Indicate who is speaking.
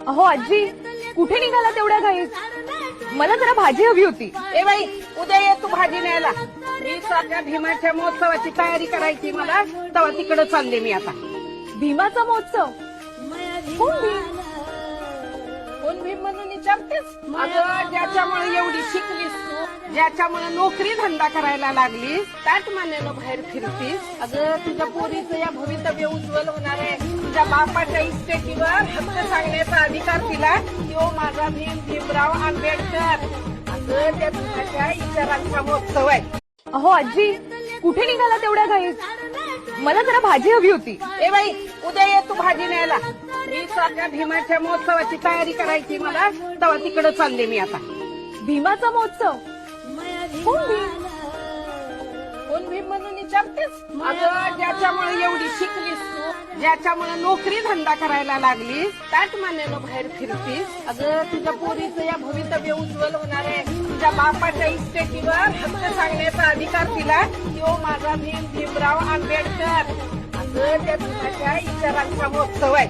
Speaker 1: अहो आजी, कुठे निघाला तेवढ्या घाईत? मला जरा भाजी हवी होती.
Speaker 2: ए बाई, उद्या ये तू भाजी न्यायला. मी सारख्या भीमाच्या महोत्सवाची तयारी करायची मला, तेव्हा तिकडे चालले मी आता.
Speaker 1: भीमाचा महोत्सव? कोण भीम?
Speaker 2: कोण भीम म्हणून विचारतेस? अगं, ज्याच्यामुळे एवढी शिकलीस तू, ज्याच्यामुळे नोकरी धंदा करायला लागलीस, त्याच मान्यानं बाहेर फिरतीस. अगं, तुझ्या पोरीचं या भवितव्य उज्ज्वल होणार आहे. तुझ्या बापाच्या इस्टेटीवर हक्क सांगण्याचा अधिकार दिला तो माझा भीमराव आंबेडकर. अगं, त्या भीमाच्या विचारांचा महोत्सव आहे.
Speaker 1: अहो आजी, कुठे निघाला तेवढ्या घाईत? मला जरा भाजी हवी होती.
Speaker 2: ए बाई, उद्या ये तू भाजी न्यायला. मी सारख्या भीमाच्या महोत्सवाची तयारी करायची मला, तेव्हा तिकडे चालले मी आता.
Speaker 1: भीमाचा महोत्सव? कोण भीम?
Speaker 2: कोण भीम म्हणून विचारतेस? अगं, ज्याच्यामुळे एवढी शिकलीस तू, ज्याच्यामुळे नोकरी धंदा करायला लागलीस, त्याच मान्यानं बाहेर फिरतीस. अगं, तुझ्या पोरीचं या भवितव्य उज्ज्वल होणार आहे. तुझ्या बापाच्या इस्टेटीवर हक्क सांगण्याचा अधिकार दिला तो माझा भीमराव आंबेडकर. अगं, त्या भीमाच्या विचारांचा महोत्सव आहे.